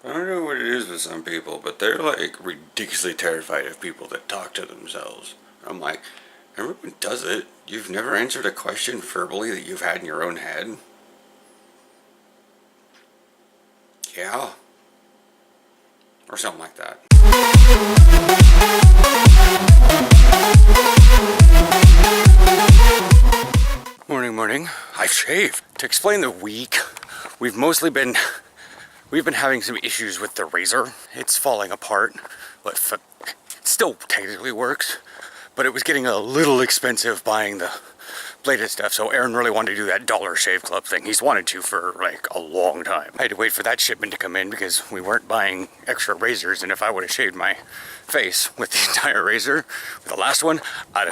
I don't know what it is with some people, but they're like ridiculously terrified of people that talk to themselves. I'm like, everyone does it. You've never answered a question verbally that you've had in your own head? Yeah. Or something like that. Morning. I've shaved. To explain the week, we've been having some issues with the razor. It's falling apart, but it still technically works. But it was getting a little expensive buying the bladed stuff, so Aaron really wanted to do that Dollar Shave Club thing. He's wanted to for like a long time. I had to wait for that shipment to come in because we weren't buying extra razors, and if I would have shaved my face with the entire razor, with the last one, I'd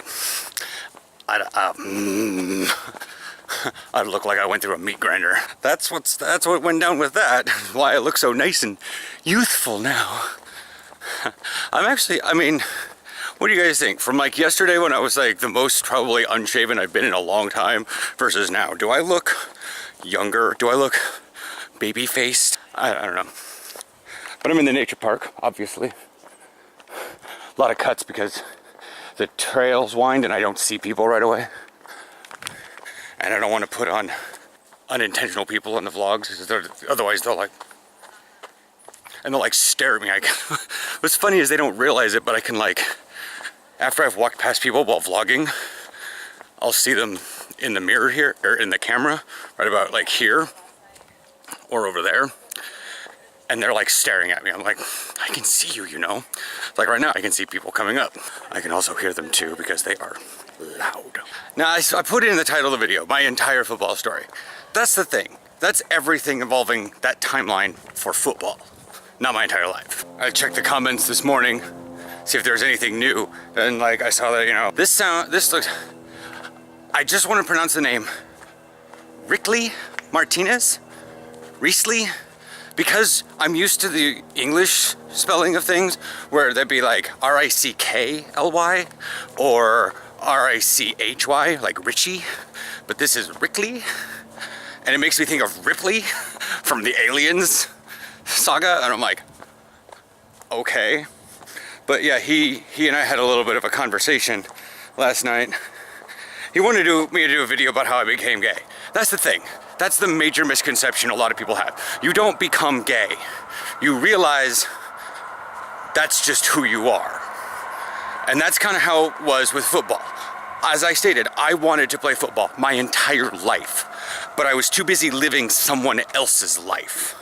look like I went through a meat grinder. That's what went down with that. Why I look so nice and youthful now. What do you guys think? From like yesterday when I was like the most probably unshaven I've been in a long time versus now. Do I look younger? Do I look baby-faced? I don't know. But I'm in the nature park, obviously. A lot of cuts because the trails wind and I don't see people right away. And I don't want to put on unintentional people in the vlogs because otherwise they'll stare at me. What's funny is they don't realize it, but I can after I've walked past people while vlogging, I'll see them in the mirror here, or in the camera, right about like here, or over there. And they're like staring at me. I'm like, I can see you, you know? Like right now, I can see people coming up. I can also hear them too because they are loud. Now, I put it in the title of the video, my entire football story. That's the thing. That's everything involving that timeline for football, not my entire life. I checked the comments this morning, see if there's anything new, and I saw that, this looks, I just want to pronounce the name, Rickley Martinez? Risley? Because I'm used to the English spelling of things, where they'd be like R-I-C-K-L-Y, or R-I-C-H-Y, like Richie, but this is Rickley, and it makes me think of Ripley from the Aliens saga, and I'm like, okay. But yeah, he and I had a little bit of a conversation last night. He wanted me to do a video about how I became gay. That's the thing. That's the major misconception a lot of people have. You don't become gay. You realize that's just who you are. And that's kind of how it was with football. As I stated, I wanted to play football my entire life, but I was too busy living someone else's life.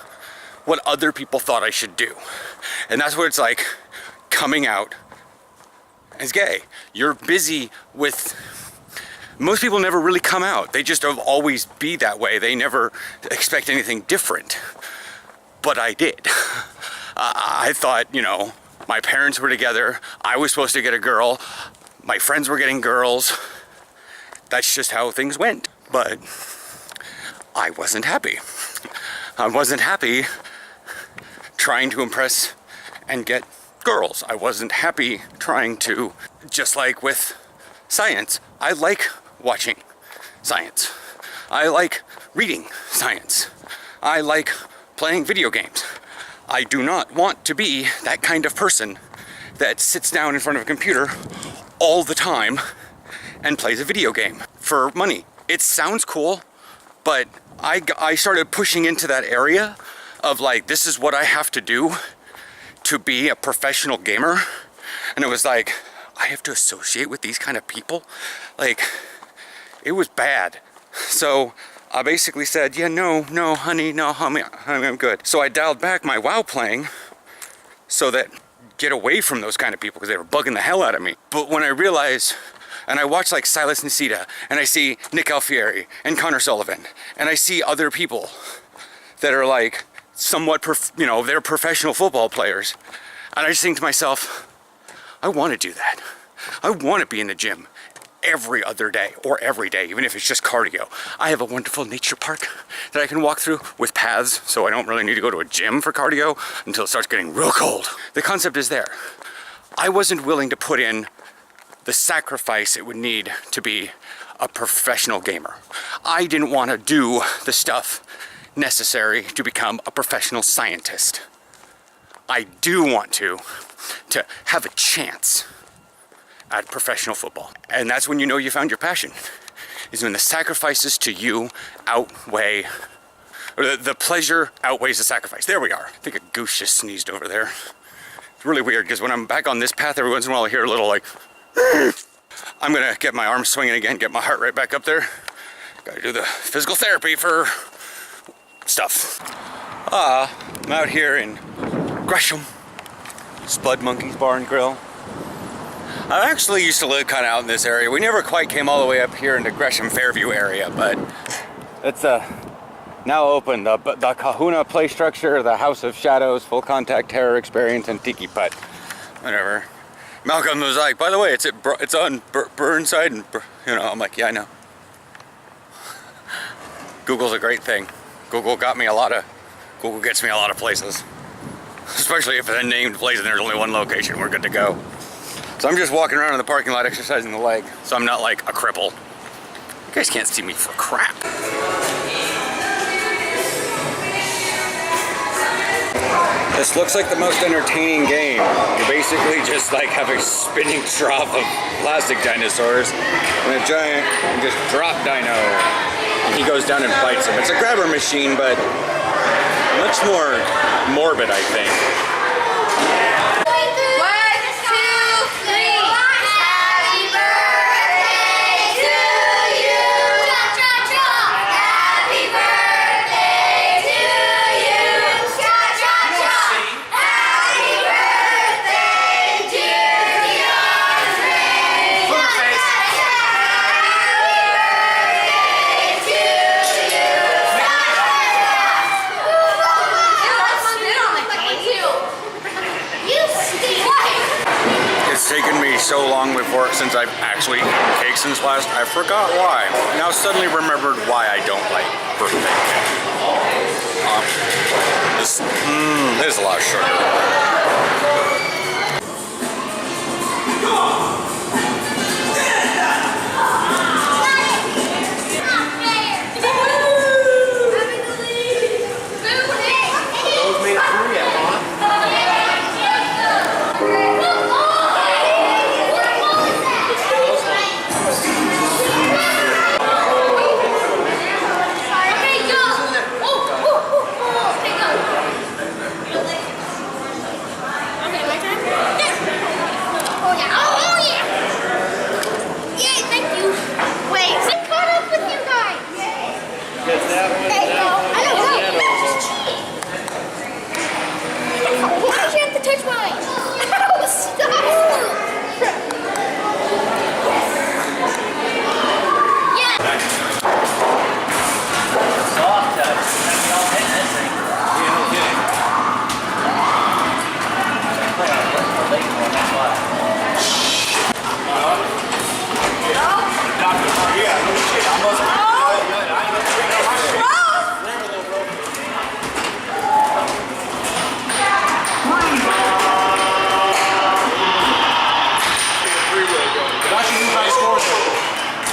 What other people thought I should do. And that's what it's like coming out as gay. You're busy with... Most people never really come out. They just always be that way. They never expect anything different. But I did. I thought, my parents were together. I was supposed to get a girl. My friends were getting girls. That's just how things went. But I wasn't happy. I wasn't happy trying to impress and get girls. I wasn't happy trying to, just like with science, I like watching science. I like reading science. I like playing video games. I do not want to be that kind of person that sits down in front of a computer all the time and plays a video game for money. It sounds cool, but I started pushing into that area of this is what I have to do to be a professional gamer. And it was like, I have to associate with these kind of people. It was bad. So I basically said, yeah, no, honey, I'm good. So I dialed back my WoW playing so that get away from those kind of people because they were bugging the hell out of me. But when I realized, and I watch Silas Nicita, and I see Nick Alfieri and Connor Sullivan, and I see other people that are somewhat, they're professional football players. And I just think to myself, I want to do that. I want to be in the gym every other day or every day, even if it's just cardio. I have a wonderful nature park that I can walk through with paths, so I don't really need to go to a gym for cardio until it starts getting real cold. The concept is there. I wasn't willing to put in the sacrifice it would need to be a professional gamer. I didn't want to do the stuff necessary to become a professional scientist. I do want to have a chance at professional football. And that's when you know you found your passion, is when the sacrifices to you outweigh, or the pleasure outweighs the sacrifice. There we are. I think a goose just sneezed over there. It's really weird because when I'm back on this path, every once in a while I hear a little like, I'm gonna get my arms swinging again, get my heart rate back up there. Gotta do the physical therapy for stuff. I'm out here in Gresham, Spud Monkey's Bar and Grill. I actually used to live kind of out in this area. We never quite came all the way up here into Gresham Fairview area, but it's now open. The Kahuna play structure, the House of Shadows, full contact terror experience, and Tiki Putt. Whatever. Malcolm was like, by the way, it's on Burnside, and I'm like, yeah, I know. Google's a great thing. Google gets me a lot of places. Especially if it's a named place and there's only one location, we're good to go. So I'm just walking around in the parking lot exercising the leg, so I'm not like a cripple. You guys can't see me for crap. This looks like the most entertaining game. You basically just like have a spinning trough of plastic dinosaurs and a giant just drop dino. And he goes down and bites him. It's a grabber machine, but much more morbid, I think. So long since I've actually eaten cake since last, I forgot why. Now suddenly remembered why I don't like birthday cake. This is a lot of sugar.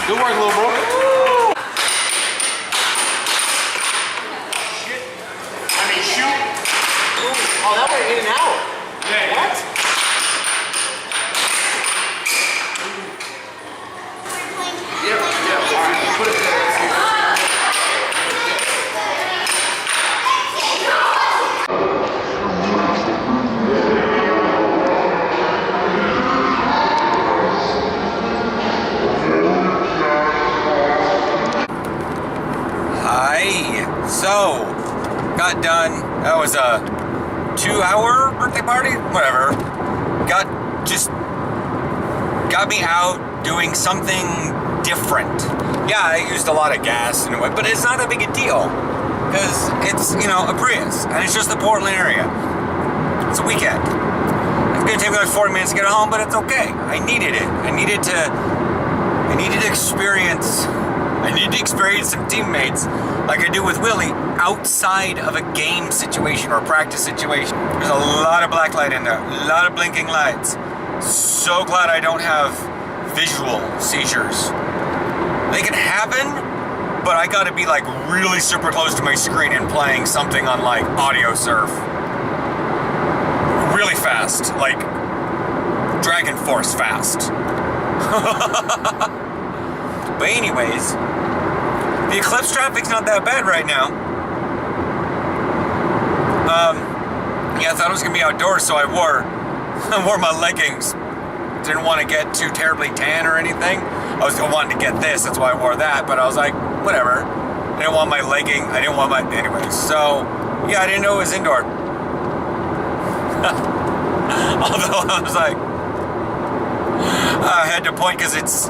Good work, little bro. Shit. I mean, shoot. Oh, that went in and out. Yeah. What? Yeah. All right, put it there. So, got done. That was a 2-hour birthday party? Whatever. Got me out doing something different. Yeah, I used a lot of gas in a way, but it's not that big a deal. Because it's, a Prius. And it's just the Portland area. It's a weekend. It's gonna take me like 40 minutes to get home, but it's okay. I needed it. I needed to experience some teammates like I do with Willie outside of a game situation or a practice situation. There's a lot of black light in there, a lot of blinking lights. So glad I don't have visual seizures. They can happen, but I gotta be like really super close to my screen and playing something on like audio surf. fast, like Dragon Force fast. But anyways, the Eclipse traffic's not that bad right now. Yeah, I thought it was gonna be outdoors, so I wore my leggings. Didn't want to get too terribly tan or anything. I wanted to get this, that's why I wore that, but I was like, whatever. I didn't want my legging, anyways. So, yeah, I didn't know it was indoor. Although I was like, I had to point because it's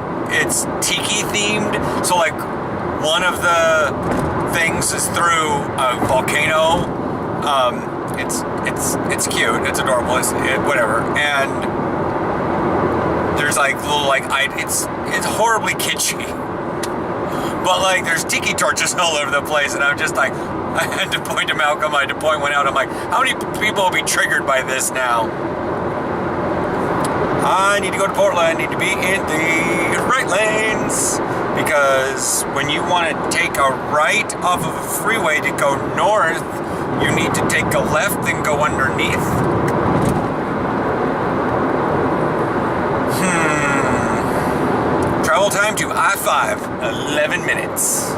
tiki themed. So like one of the things is through a volcano. It's cute. It's adorable. Whatever. And there's like little it's horribly kitschy. But like there's tiki torches all over the place, and I'm just like, I had to point them out. I had to point one out. I'm like, how many people will be triggered by this now? I need to go to Portland. I need to be in the right lanes, because when you want to take a right off of a freeway to go north, you need to take a left and go underneath. Travel time to I-5, 11 minutes.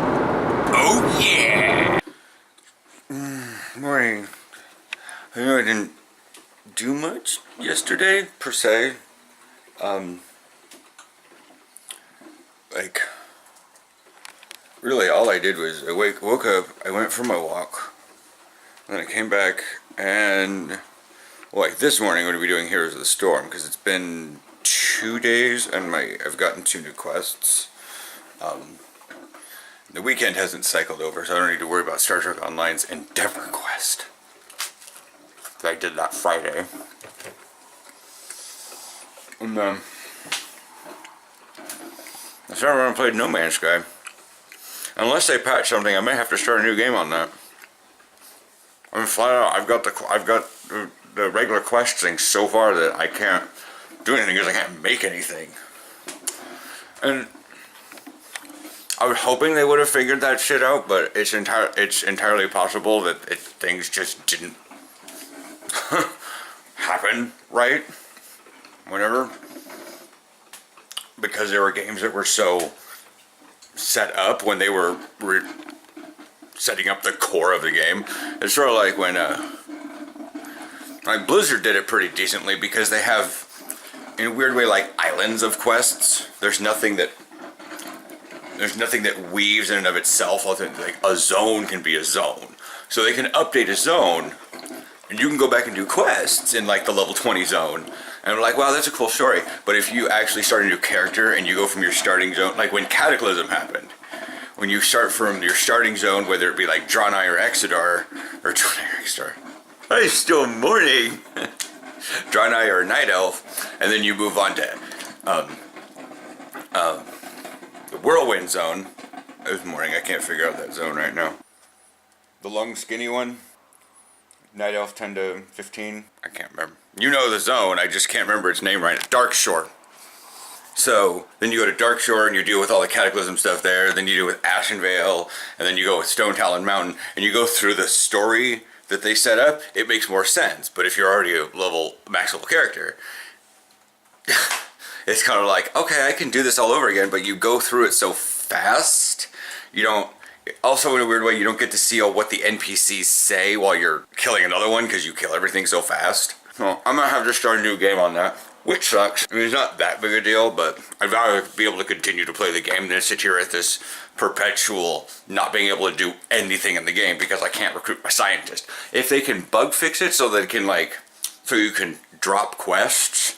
Oh yeah! Morning. I know I didn't do much yesterday, per se. Like, really all I did was I woke up, I went for my walk, then I came back, and like this morning what we'll be doing here is the storm, because it's been 2 days and I've gotten 2 new quests. The weekend hasn't cycled over, so I don't need to worry about Star Trek Online's Endeavor quest. I did that Friday. And I started around and played No Man's Sky. Unless they patch something, I may have to start a new game on that. I mean, flat out, I've got the regular quest thing so far that I can't do anything because I can't make anything. And I was hoping they would have figured that shit out, but it's entirely possible that things just didn't happen right. Whatever. Because there were games that were so set up when they were setting up the core of the game. It's sort of like when like Blizzard did it pretty decently, because they have, in a weird way, like islands of quests. There's nothing that weaves in and of itself. Like a zone can be a zone, so they can update a zone, and you can go back and do quests in like the level 20 zone. And I'm like, wow, that's a cool story. But if you actually start a new character and you go from your starting zone, like when Cataclysm happened, when you start from your starting zone, whether it be like Draenei or Exodar, or Draenei or Exodar, it's still morning, Draenei or Night Elf, and then you move on to the Whirlwind zone. It was morning, I can't figure out that zone right now. The long skinny one, Night Elf 10 to 15, I can't remember. You know the zone, I just can't remember its name right. Darkshore. So then you go to Darkshore and you deal with all the Cataclysm stuff there. Then you deal with Ashenvale, and then you go with Stone Talon Mountain, and you go through the story that they set up. It makes more sense. But if you're already a max level character, it's kind of like, okay, I can do this all over again. But you go through it so fast, you don't. Also, in a weird way, you don't get to see what the NPCs say while you're killing another one, because you kill everything so fast. So I'm gonna have to start a new game on that, which sucks. I mean, it's not that big a deal, but I'd rather be able to continue to play the game than sit here at this perpetual not being able to do anything in the game because I can't recruit my scientist. If they can bug fix it so that it can so you can drop quests,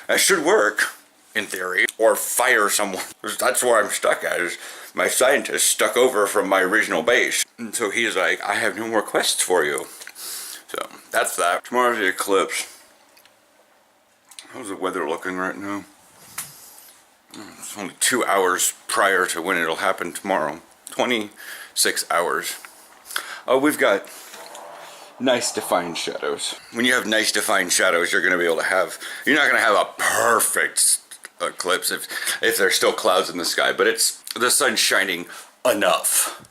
that should work in theory. Or fire someone. That's where I'm stuck at, is my scientist stuck over from my original base. And so he's like, I have no more quests for you. So, that's that. Tomorrow's the eclipse. How's the weather looking right now? It's only 2 hours prior to when it'll happen tomorrow. 26 hours. Oh, we've got nice defined shadows. When you have nice defined shadows, you're going to be able to have... You're not going to have a perfect eclipse if there's still clouds in the sky, but it's the sun's shining enough.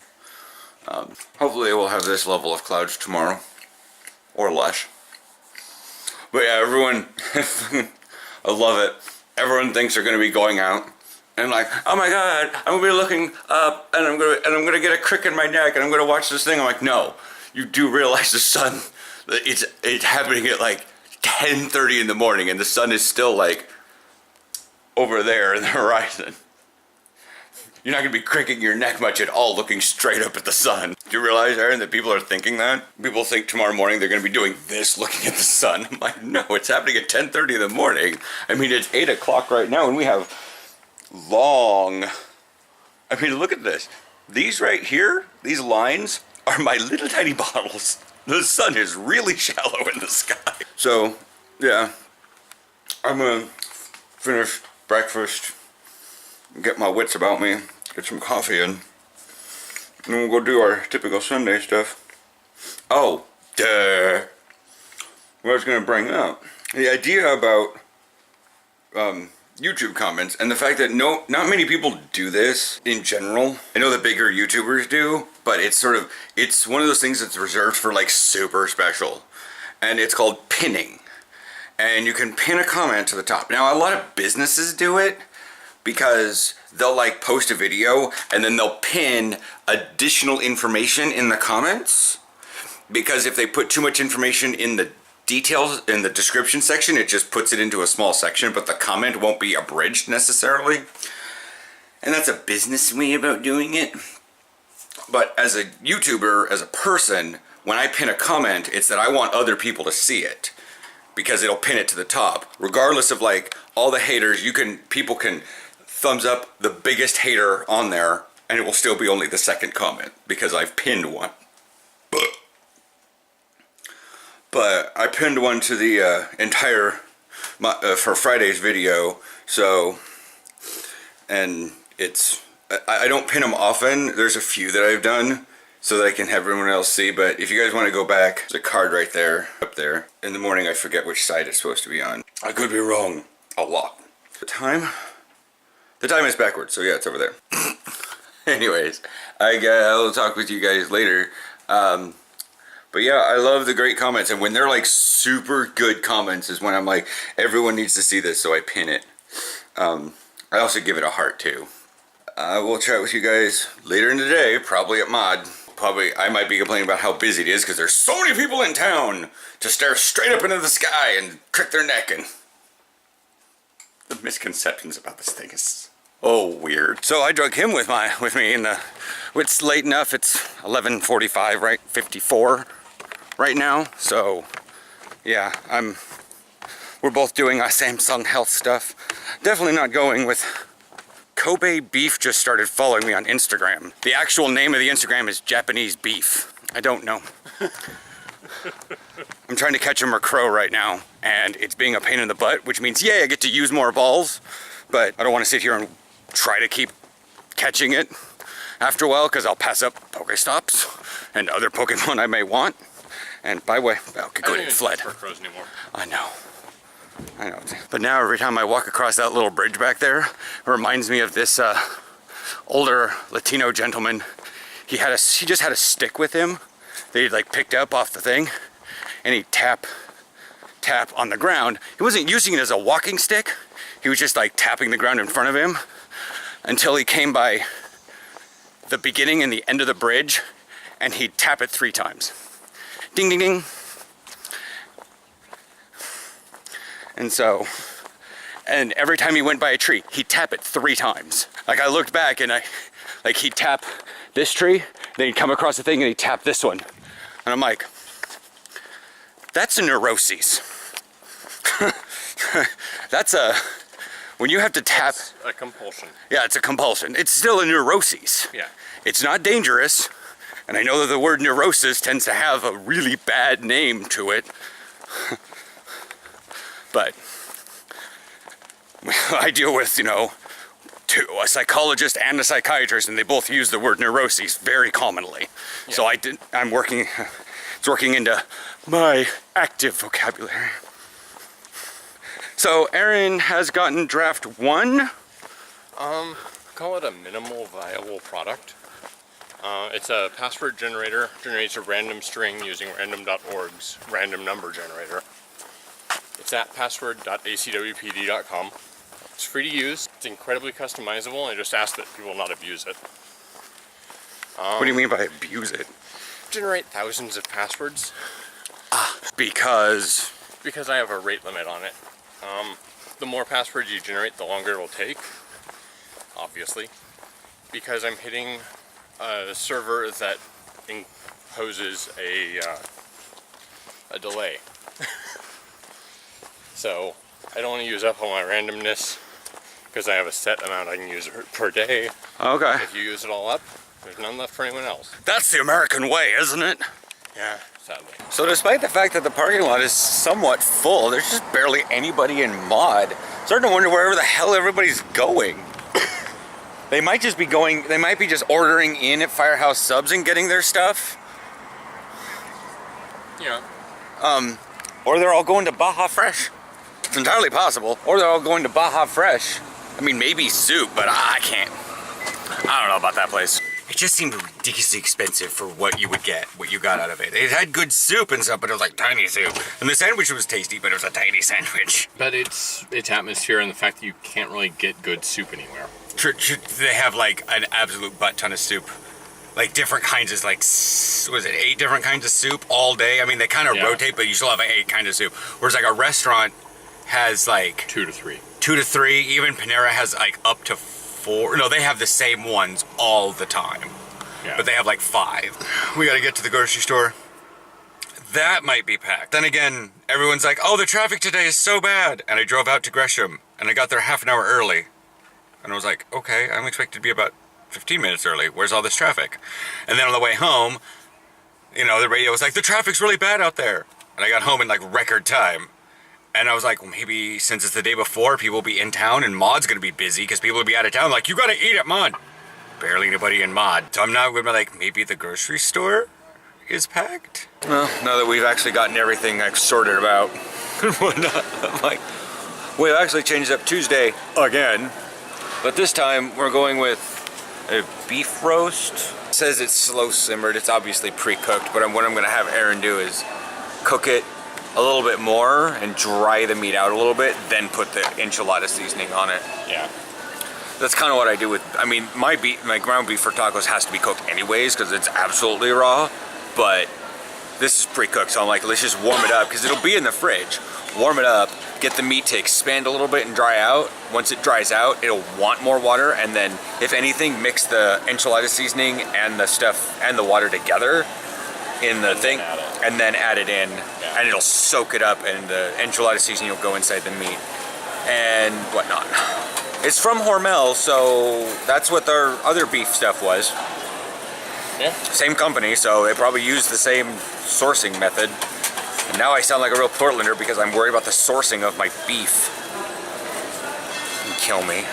Hopefully we'll have this level of clouds tomorrow. Or less. But yeah, everyone, I love it. Everyone thinks they're gonna be going out and like, oh my god, I'm gonna be looking up and I'm gonna get a crick in my neck and I'm gonna watch this thing. I'm like, no, you do realize the sun, it's happening at like 10:30 in the morning and the sun is still like over there in the horizon. You're not gonna be cricking your neck much at all looking straight up at the sun. Do you realize, Aaron, that people are thinking that? People think tomorrow morning they're gonna be doing this looking at the sun. I'm like, no, it's happening at 10:30 in the morning. I mean, it's 8 o'clock right now and we have long, I mean, look at this. These right here, these lines are my little tiny bottles. The sun is really shallow in the sky. So, yeah, I'm gonna finish breakfast, get my wits about me, get some coffee in, and then we'll go do our typical Sunday stuff. Oh, duh. What I was gonna bring up, the idea about YouTube comments and the fact that not many people do this in general. I know the bigger YouTubers do, but it's one of those things that's reserved for like super special, and it's called pinning. And you can pin a comment to the top. Now a lot of businesses do it because they'll like post a video and then they'll pin additional information in the comments, because if they put too much information in the details in the description section, it just puts it into a small section, but the comment won't be abridged necessarily. And that's a business way about doing it. But as a YouTuber, as a person, when I pin a comment, it's that I want other people to see it, because it'll pin it to the top. Regardless of like all the haters, people can thumbs up the biggest hater on there and it will still be only the second comment because I've pinned one. But I pinned one to the entire for Friday's video, so, and it's, I don't pin them often. There's a few that I've done so that I can have everyone else see, but if you guys want to go back, there's a card right there, up there. In the morning I forget which side it's supposed to be on. I could be wrong a lot. The time is backwards, so yeah, it's over there. Anyways, I'll talk with you guys later. But yeah, I love the great comments, and when they're like super good comments is when I'm like, everyone needs to see this, so I pin it. I also give it a heart too. I will chat with you guys later in the day, probably at Mod. I might be complaining about how busy it is because there's so many people in town to stare straight up into the sky and crick their neck, and the misconceptions about this thing is weird. So I drug him with me in the, it's late enough, it's 11:45, right? 54 right now. So yeah, we're both doing our Samsung Health stuff. Definitely not going with Kobe Beef. Just started following me on Instagram. The actual name of the Instagram is Japanese Beef. I don't know. I'm trying to catch a macro right now, and it's being a pain in the butt, which means, yay, I get to use more balls, but I don't want to sit here and try to keep catching it after a while, because I'll pass up Pokestops and other Pokemon I may want. And by the way, okay, good, it fled. I know. But now every time I walk across that little bridge back there, it reminds me of this older Latino gentleman. He just had a stick with him that he like picked up off the thing, and he'd tap on the ground. He wasn't using it as a walking stick. He was just like tapping the ground in front of him until he came by the beginning and the end of the bridge, and he'd tap it 3 times. Ding, ding, ding. And every time he went by a tree, he'd tap it 3 times. Like, I looked back and he'd tap this tree, then he'd come across the thing and he'd tap this one. And I'm like, that's a neuroses. When you have to tap. It's a compulsion. Yeah, it's a compulsion. It's still a neuroses. Yeah. It's not dangerous. And I know that the word neurosis tends to have a really bad name to it. But I deal with, a psychologist and a psychiatrist, and they both use the word neuroses very commonly. Yeah. So it's working into my active vocabulary. So Aaron has gotten draft 1. Call it a minimal viable product. It's a password generator, generates a random string using random.org's random number generator. It's at password.acwpd.com. It's free to use. It's incredibly customizable, and I just ask that people not abuse it. What do you mean by abuse it? Generate thousands of passwords. Because I have a rate limit on it. The more passwords you generate, the longer it will take, obviously, because I'm hitting a server that imposes a delay. So I don't want to use up all my randomness, because I have a set amount I can use per day. Okay. If you use it all up, there's none left for anyone else. That's the American way, isn't it? Yeah, sadly. So despite the fact that the parking lot is somewhat full, there's just barely anybody in mod. Starting to wonder wherever the hell everybody's going. They might just be ordering in at Firehouse Subs and getting their stuff. Yeah. Or they're all going to Baja Fresh. It's entirely possible. Or they're all going to Baja Fresh. I mean, maybe soup, but I can't. I don't know about that place. It just seemed ridiculously expensive for what you would get, what you got out of it. It had good soup and stuff, but it was like tiny soup. And the sandwich was tasty, but it was a tiny sandwich. But it's atmosphere and the fact that you can't really get good soup anywhere. They have like an absolute butt ton of soup. Like different kinds of, like, was it 8 different kinds of soup all day? I mean, they kind of rotate, but you still have 8 kinds of soup. Whereas like a restaurant has like 2 to 3. 2 to 3. Even Panera has like up to 4. No, they have the same ones all the time. Yeah. But they have like 5. We gotta get to the grocery store. That might be packed. Then again, everyone's like, oh, the traffic today is so bad. And I drove out to Gresham and I got there half an hour early. And I was like, okay, I'm expected to be about 15 minutes early. Where's all this traffic? And then on the way home, you know, the radio was like, the traffic's really bad out there. And I got home in like record time. And I was like, well, maybe since it's the day before, people will be in town and Mod's gonna be busy because people will be out of town. Like, you gotta eat at Mod. Barely anybody in Mod. So I'm now gonna be like, maybe the grocery store is packed? Well, now that we've actually gotten everything like sorted about and whatnot, I'm like, we've actually changed up Tuesday again. But this time we're going with a beef roast. It says it's slow simmered. It's obviously pre-cooked, but what I'm gonna have Aaron do is cook it a little bit more and dry the meat out a little bit, then put the enchilada seasoning on it. Yeah. That's kind of what I do with, I mean, my ground beef for tacos has to be cooked anyways because it's absolutely raw, but this is pre-cooked, so I'm like, let's just warm it up because it'll be in the fridge. Warm it up, get the meat to expand a little bit and dry out. Once it dries out, it'll want more water, and then if anything, mix the enchilada seasoning and the stuff and the water together in the thing, and then add it in, and it'll soak it up, and the enchilada seasoning will go inside the meat and whatnot. It's from Hormel, so that's what their other beef stuff was. Yeah. Same company, so they probably used the same sourcing method. And now I sound like a real Portlander because I'm worried about the sourcing of my beef. Kill me.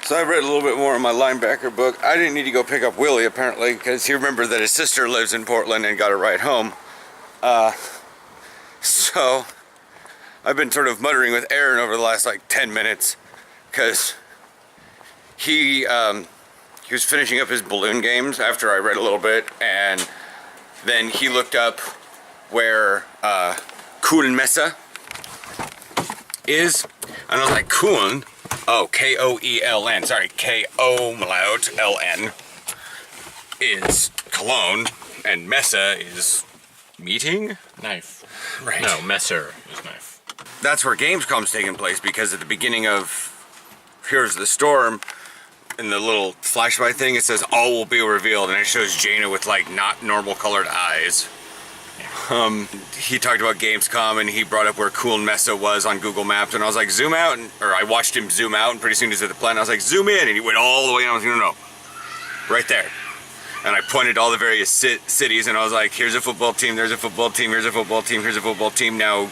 So I've read a little bit more in my linebacker book. I didn't need to go pick up Willie apparently because he remembered that his sister lives in Portland and got a ride home. So I've been sort of muttering with Aaron over the last like 10 minutes because he was finishing up his balloon games after I read a little bit, and then he looked up where Kuhn Messe is, and I was like, Kuhn? Oh, K-O-E-L-N, sorry, K-O-L-N is Cologne, and Messe is meeting? Knife. Right. No, Messer is knife. That's where Gamescom's taking place, because at the beginning of Here's the Storm, in the little flashlight thing, it says all will be revealed, and it shows Jaina with like not normal colored eyes. He talked about Gamescom, and he brought up where Kuhn Messe was on Google Maps, and I was like, zoom out, or I watched him zoom out, and pretty soon he's at the planet, I was like, zoom in, and he went all the way, and I was like, no, right there. And I pointed to all the various cities, and I was like, here's a football team, there's a football team, here's a football team, here's a football team, now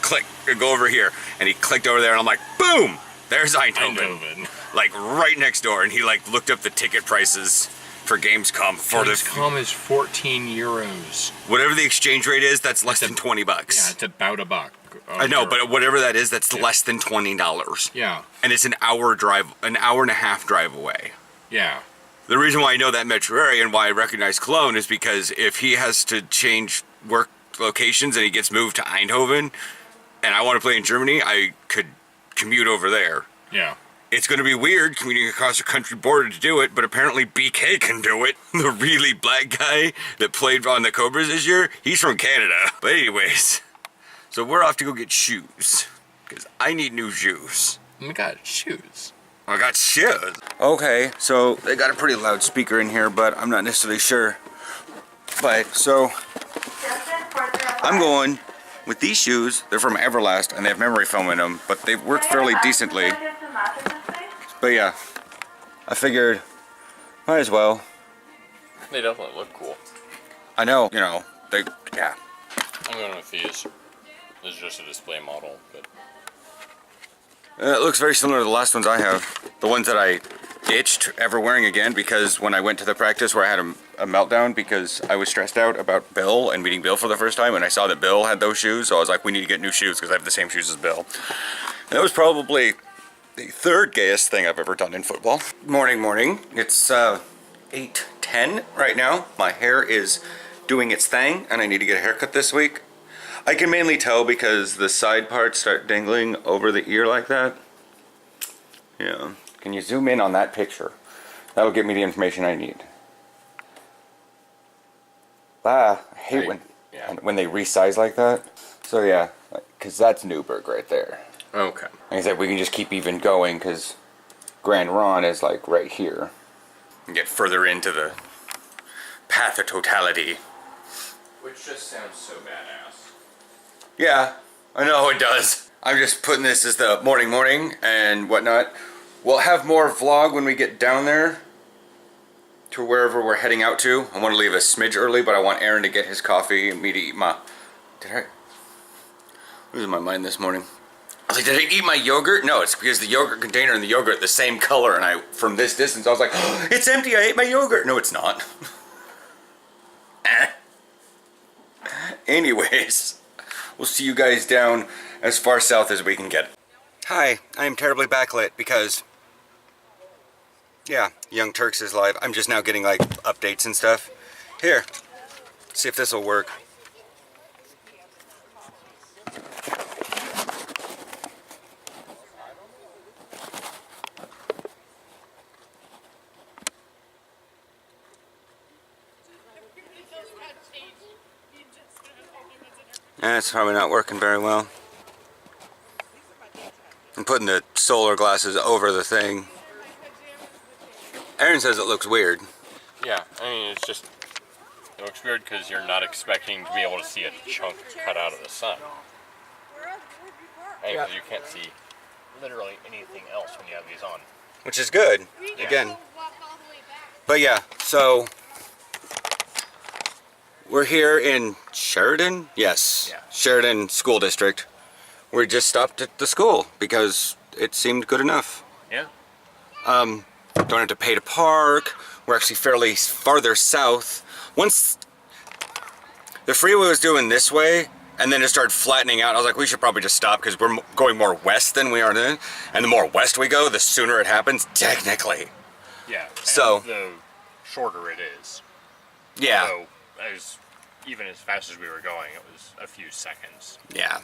click, go over here. And he clicked over there, and I'm like, boom, there's Eindhoven. Like right next door, and he like looked up the ticket prices for Gamescom. Gamescom is 14 euros. Whatever the exchange rate is, that's less than 20 bucks. Yeah, it's about a buck. I know, but whatever that is, that's less than $20. Yeah. And it's an hour and a half drive away. Yeah. The reason why I know that metro area and why I recognize Cologne is because if he has to change work locations and he gets moved to Eindhoven, and I want to play in Germany, I could commute over there. Yeah. It's going to be weird commuting across the country border to do it, but apparently BK can do it. The really black guy that played on the Cobras this year, he's from Canada. But anyways, so we're off to go get shoes, because I need new shoes. Oh my god, shoes. I got shoes. Okay, so they got a pretty loud speaker in here, but I'm not necessarily sure. But, so, I'm going with these shoes. They're from Everlast, and they have memory foam in them, but they've worked fairly decently. But yeah, I figured, might as well. They definitely look cool. I know, you know, they, yeah. I'm going with these. This is just a display model, but... It looks very similar to the last ones I have. The ones that I ditched ever wearing again because when I went to the practice where I had a meltdown because I was stressed out about Bill and meeting Bill for the first time, and I saw that Bill had those shoes, so I was like, we need to get new shoes because I have the same shoes as Bill. And that was probably the third gayest thing I've ever done in football. Morning. It's 8:10 right now. My hair is doing its thing and I need to get a haircut this week. I can mainly tell because the side parts start dangling over the ear like that. Yeah. Can you zoom in on that picture? That'll give me the information I need. I hate when they resize like that. So yeah, because that's Newburgh right there. Okay. Like I said, we can just keep even going because Grand Ron is like right here. And get further into the path of totality. Which just sounds so badass. Yeah, I know it does. I'm just putting this as the morning and whatnot. We'll have more vlog when we get down there to wherever we're heading out to. I want to leave a smidge early, but I want Aaron to get his coffee and me to eat my... Losing my mind this morning. I was like, did I eat my yogurt? No, it's because the yogurt container and the yogurt are the same color, and from this distance, I was like, oh, it's empty, I ate my yogurt. No, it's not. Anyways, we'll see you guys down as far south as we can get. Hi, I am terribly backlit because, yeah, Young Turks is live. I'm just now getting like updates and stuff. Here, see if this will work. It's probably not working very well. I'm putting the solar glasses over the thing. Aaron says it looks weird. Yeah, I mean, it's just... It looks weird because you're not expecting to be able to see a chunk cut out of the sun. And because you can't see literally anything else when you have these on. Which is good, again. But yeah, so... We're here in Sheridan? Yes, yeah. Sheridan School District. We just stopped at the school because it seemed good enough. Yeah. Don't have to pay to park. We're actually fairly farther south. Once the freeway was doing this way and then it started flattening out, I was like, we should probably just stop because we're going more west than we are then. And the more west we go, the sooner it happens, technically. Yeah. So the shorter it is. Yeah. So, even as fast as we were going, it was a few seconds. Yeah.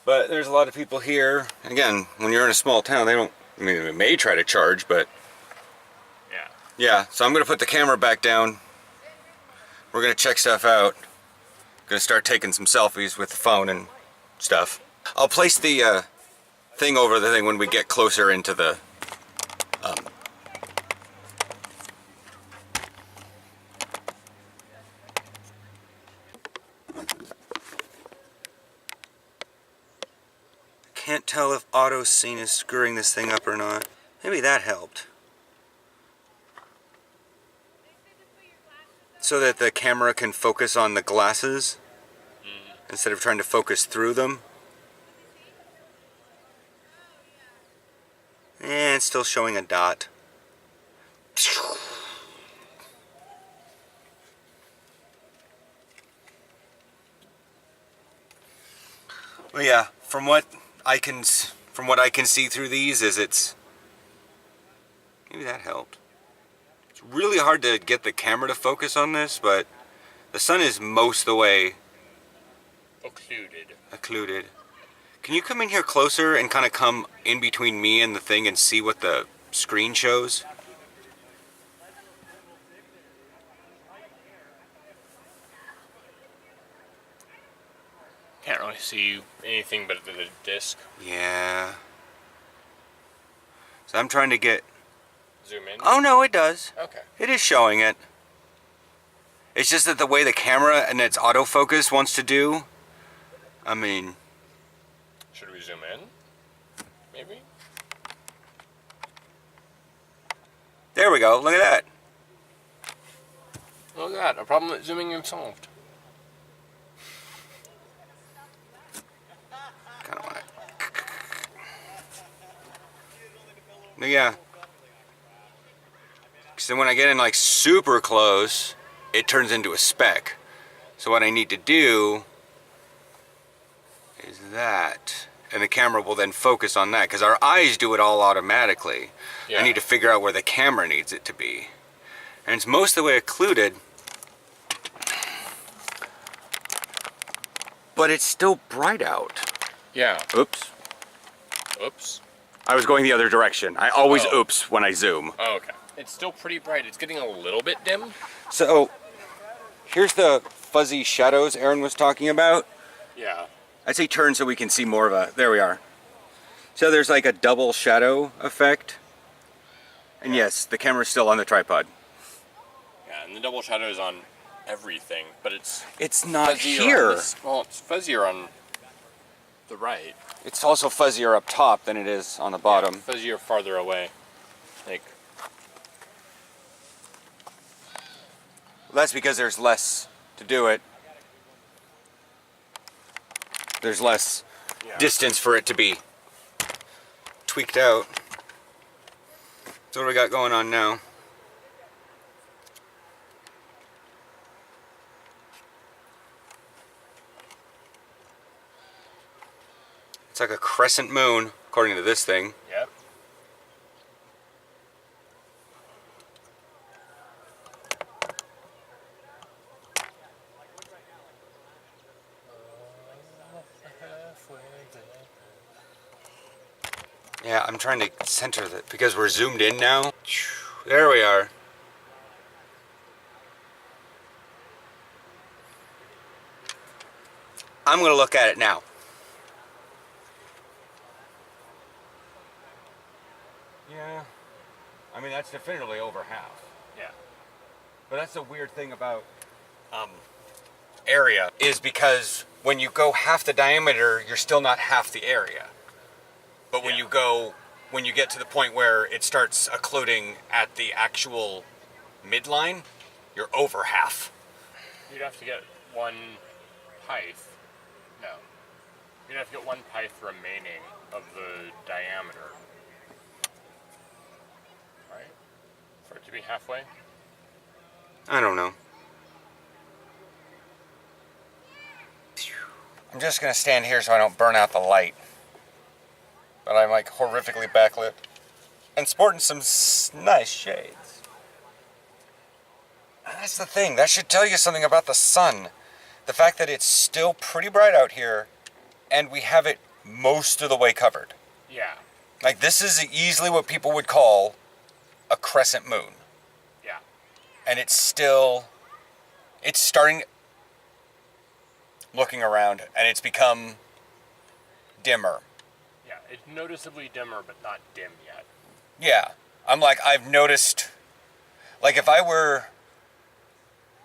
But there's a lot of people here. Again, when you're in a small town, they don't, I mean, they may try to charge, but... Yeah. Yeah, so I'm going to put the camera back down. We're going to check stuff out. Going to start taking some selfies with the phone and stuff. I'll place the thing over the thing when we get closer into the... Can't tell if auto scene is screwing this thing up or not. Maybe that helped. So that the camera can focus on the glasses instead of trying to focus through them. And it's still showing a dot. Well, yeah, from what I can see through these is it's... Maybe that helped. It's really hard to get the camera to focus on this, but the sun is most of the way... Occluded. Occluded. Can you come in here closer and kind of come in between me and the thing and see what the screen shows? Can't really see anything but the disc. Yeah. So I'm trying to get... Zoom in. Oh no, it does. Okay. It is showing it. It's just that the way the camera and its autofocus wants to do, I mean... Should we zoom in? Maybe? There we go, look at that. Look at that, a problem with zooming in solved. Kind of want to... Yeah. So when I get in like super close, it turns into a speck. So what I need to do is that, and the camera will then focus on that, because our eyes do it all automatically. Yeah. I need to figure out where the camera needs it to be. And it's most of the way occluded, but it's still bright out. Yeah. Oops. Oops. I was going the other direction. I always Oh. oops when I zoom. Oh, okay. It's still pretty bright. It's getting a little bit dim. So, here's the fuzzy shadows Aaron was talking about. Yeah. I'd say turn so we can see more of a... There we are. So there's like a double shadow effect. And yes, the camera's still on the tripod. Yeah, and the double shadow is on everything, but it's It's not fuzzier here. on this, well, it's fuzzier on the right. It's also fuzzier up top than it is on the bottom. Yeah, fuzzier farther away. Like, That's because there's less to do it. There's less distance for it to be tweaked out. So what do we got going on now? It's like a crescent moon, according to this thing. yep. Yeah, I'm trying to center that because we're zoomed in now. There we are. I'm going to look at it now. Yeah, I mean that's definitively over half. Yeah. But that's the weird thing about area is because when you go half the diameter, you're still not half the area. But when you get to the point where it starts occluding at the actual midline, you're over half. You'd have to get one pith. No. You'd have to get one pith remaining of the diameter. Right? For it to be halfway? I don't know. I'm just gonna stand here so I don't burn out the light. But I'm like horrifically backlit and sporting some nice shades. And that's the thing, that should tell you something about the sun. The fact that it's still pretty bright out here and we have it most of the way covered. Yeah. Like this is easily what people would call a crescent moon. Yeah. And it's starting looking around and it's become dimmer. Yeah, it's noticeably dimmer, but not dim yet. Yeah, I'm like, I've noticed, like if I were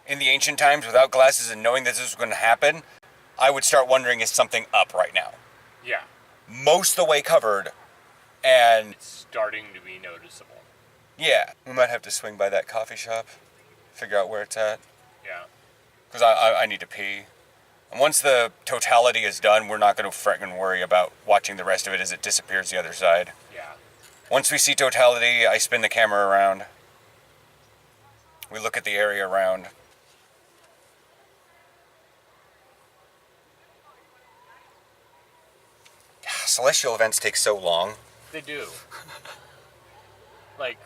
in the ancient times without glasses and knowing that this was going to happen, I would start wondering, is something up right now? Yeah. Most of the way covered, and It's starting to be noticeable. yeah, we might have to swing by that coffee shop, figure out where it's at, Yeah. because I need to pee. And once the totality is done, we're not going to frickin' worry about watching the rest of it as it disappears the other side. Yeah. Once we see totality, I spin the camera around. We look at the area around. Celestial events take so long. They do. Like,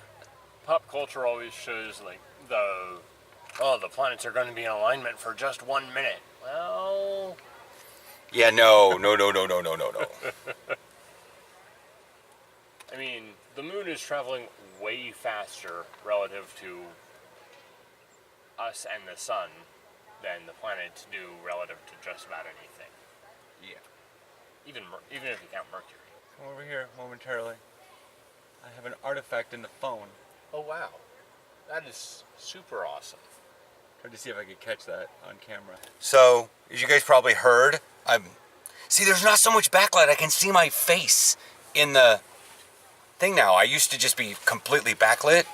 pop culture always shows, like, the planets are going to be in alignment for just 1 minute. Well, Yeah, no, no, no, no, no, no, no, no. I mean, the moon is traveling way faster relative to us and the sun than the planets do relative to just about anything. Yeah. Even if you count Mercury. Come over here momentarily. I have an artifact in the phone. Oh wow, that is super awesome. Tried to see if I could catch that on camera. So, as you guys probably heard, see, there's not so much backlight. I can see my face in the thing now. I used to just be completely backlit.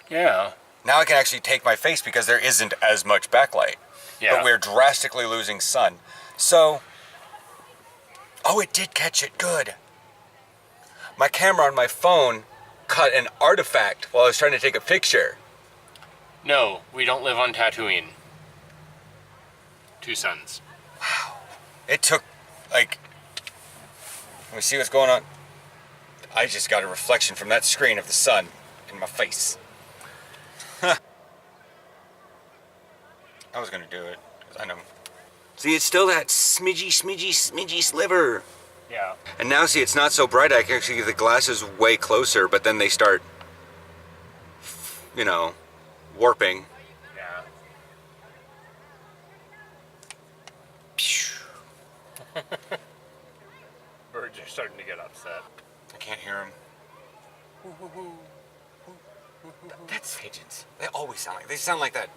Yeah. Now I can actually take my face because there isn't as much backlight. Yeah. But we're drastically losing sun. So, oh, it did catch it. Good. My camera on my phone caught an artifact while I was trying to take a picture. No, we don't live on Tatooine. 2 suns. It took, like, let me see what's going on. I just got a reflection from that screen of the sun in my face. I was gonna do it, 'cause I know. See, it's still that smidgy sliver. Yeah. And now, see, it's not so bright. I can actually get the glasses way closer, but then they start, you know, warping. Yeah. Birds are starting to get upset. I can't hear them. That's pigeons. They always sound like, they sound like that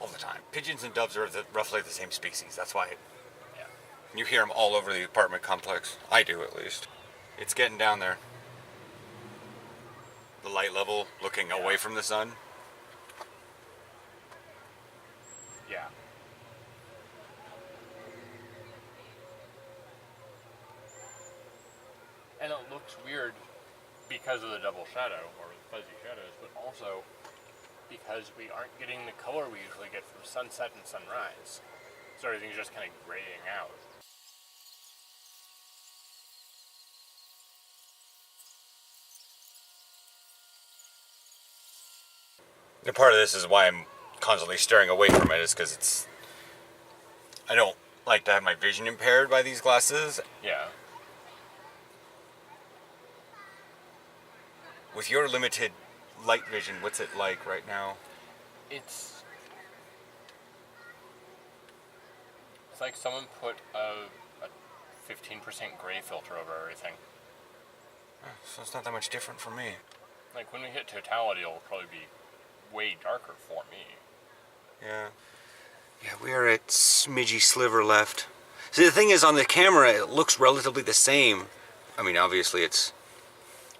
all the time. Pigeons and doves are roughly the same species. That's why Yeah. you hear them all over the apartment complex. I do, at least. It's getting down there. The light level looking away from the sun. Yeah. And it looks weird because of the double shadow, or the fuzzy shadows, but also because we aren't getting the color we usually get from sunset and sunrise. So everything's just kind of graying out. And part of this is why I'm constantly staring away from it, is because I don't like to have my vision impaired by these glasses. Yeah. With your limited light vision, what's it like right now? It's like someone put a 15% gray filter over everything. So it's not that much different for me. Like when we hit totality, it'll probably be way darker for me. Yeah. Yeah, we are at smidgy sliver left. See, the thing is, on the camera, it looks relatively the same. I mean, obviously, it's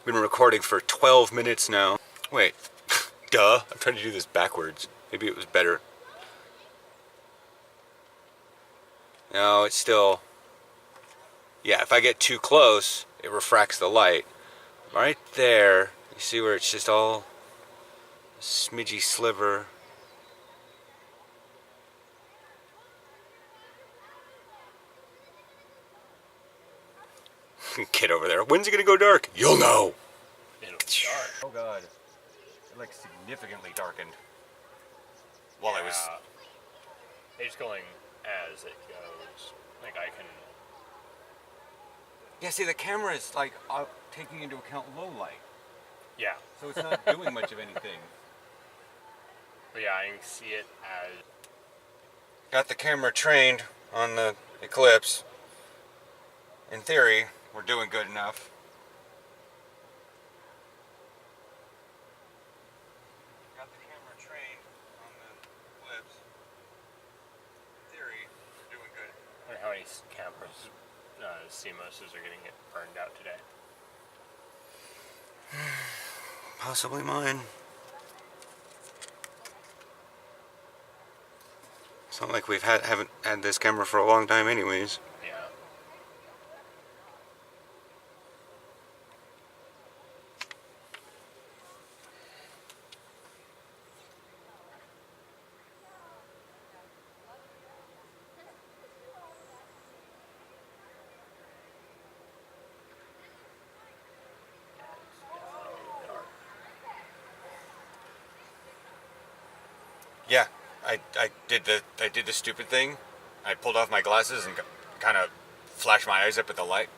been recording for 12 minutes now. Wait. Duh. I'm trying to do this backwards. Maybe it was better. No, it's still... Yeah, if I get too close, it refracts the light. Right there, you see where it's just all smidgy sliver. Kid over there. When's it gonna go dark? You'll know. It'll be dark. Oh god. It like significantly darkened while I was... It's going as it goes. Like I can... Yeah, see, the camera is like taking into account low light. Yeah. So it's not doing much of anything. But yeah, I can see it as... Got the camera trained on the Eclipse. In theory, we're doing good enough. Got the camera trained on the Eclipse. In theory, we're doing good. I wonder how many cameras, CMOSs are getting it burned out today. Possibly mine. It's not like haven't had this camera for a long time anyways. Yeah. Yeah, I did the stupid thing. I pulled off my glasses and kind of flash my eyes up at the light.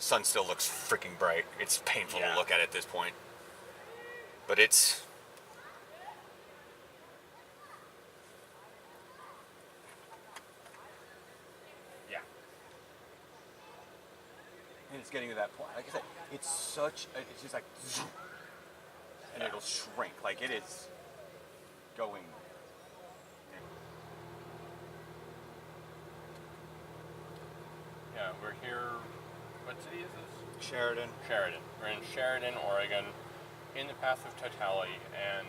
Sun still looks freaking bright. It's painful to look at this point. But it's... Yeah. And it's getting to that point. Like I said, it's such... It's just like... zoom, and it'll shrink. Like it is going... Yeah, we're here... What city is this? Sheridan. Sheridan. We're in Sheridan, Oregon, in the path of totality, and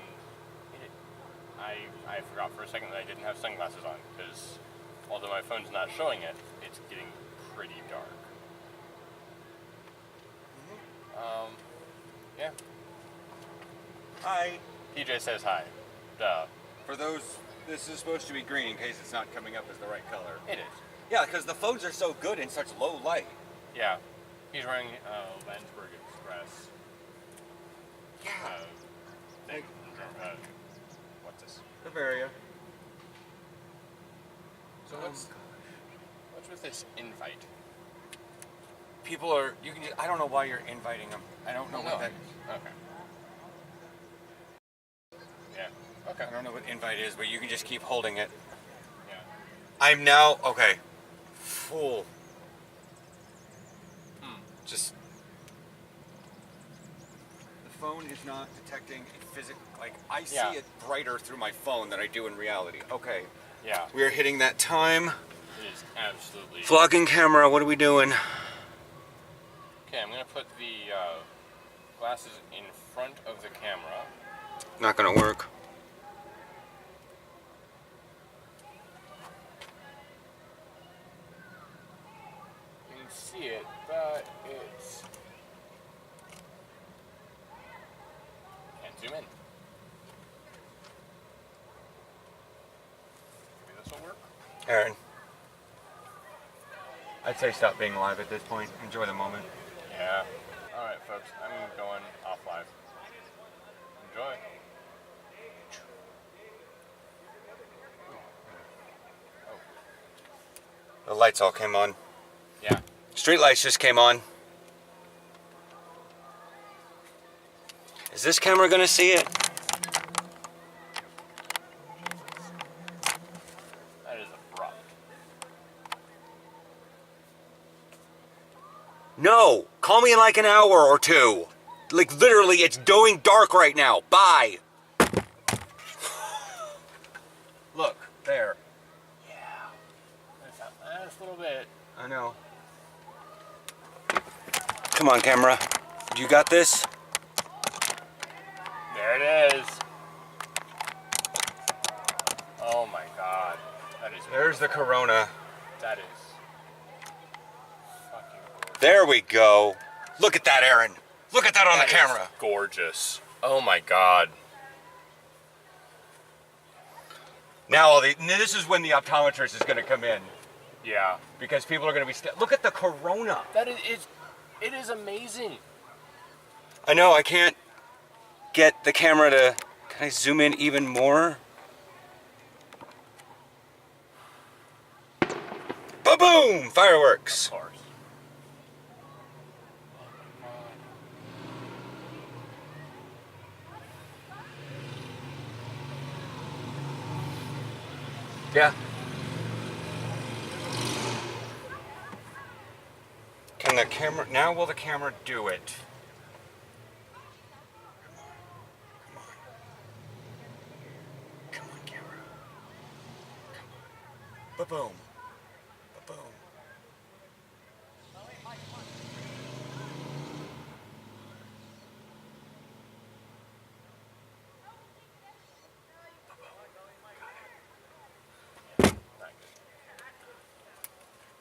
I forgot for a second that I didn't have sunglasses on, because although my phone's not showing it, it's getting pretty dark. Yeah. Hi. TJ says hi. Duh. For those, this is supposed to be green in case it's not coming up as the right color. It is. Yeah, because the phones are so good in such low light. Yeah. He's wearing Landsberg Express. Yeah. Thing. What's this? Bavaria. So what's with this invite? People are, you can just, I don't know why you're inviting them. I don't know what that is. Okay. Yeah. Okay. I don't know what invite is, but you can just keep holding it. Yeah. I'm now, okay, full. Just, the phone is not detecting a physical, like, I see it brighter through my phone than I do in reality. Okay. Yeah. We are hitting that time. It is absolutely. Vlogging camera, what are we doing? Okay, I'm gonna put the glasses in front of the camera. Not gonna work. You can see it, but it's... Can't zoom in. Maybe this will work? Aaron. I'd say stop being live at this point. Enjoy the moment. Yeah. Alright, folks, I'm going off live. Enjoy. The lights all came on. Yeah. Street lights just came on. Is this camera gonna see it? That is abrupt. No! Call me in like an hour or two. Like literally, it's going dark right now. Bye. Look, there. Yeah. That's that last little bit. I know. Come on, camera. You got this? There it is. Oh my god. That is... There's the Corona. That is... fucking gorgeous. There we go. Look at that, Aaron. Look at that on the That is camera. gorgeous. Oh my god. Now, this is when the optometrist is going to come in. Yeah. Because people are going to be... Look at the Corona. That is... It is amazing. I know, I can't get the camera to... Can I zoom in even more? Ba-boom! Fireworks. Of course. Yeah. Can the camera... Now will the camera do it? Come on. Come on, camera. Come on. Ba-boom. Ba-boom.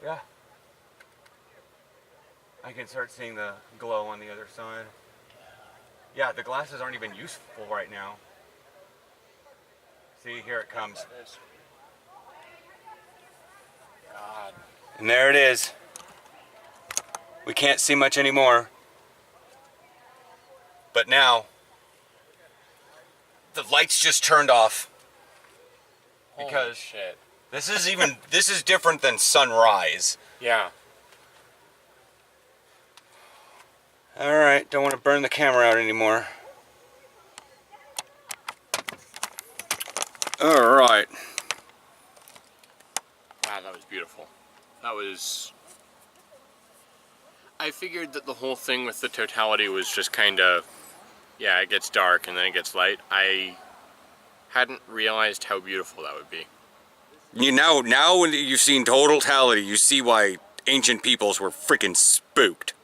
Yeah. I can start seeing the glow on the other side. Yeah, the glasses aren't even useful right now. See, here it comes. That is... God. And there it is. We can't see much anymore. But now, the lights just turned off. Holy Because shit. this is different than sunrise. Yeah. Alright, don't want to burn the camera out anymore. Alright. Wow, that was beautiful. That was... I figured that the whole thing with the totality was just kind of, yeah, it gets dark and then it gets light. I hadn't realized how beautiful that would be. Now when you've seen totality, you see why ancient peoples were freaking spooked.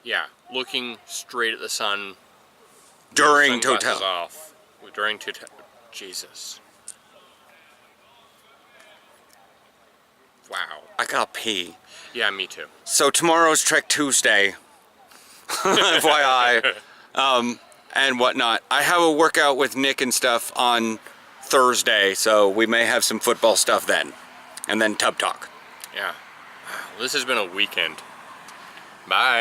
Yeah, looking straight at the sun. During sunglasses totality. off. During totality. Jesus. Wow. I gotta pee. Yeah, me too. So tomorrow's Trek Tuesday. FYI. And whatnot. I have a workout with Nick and stuff on Thursday, so we may have some football stuff then. And then Tub Talk. Yeah. This has been a weekend. Bye.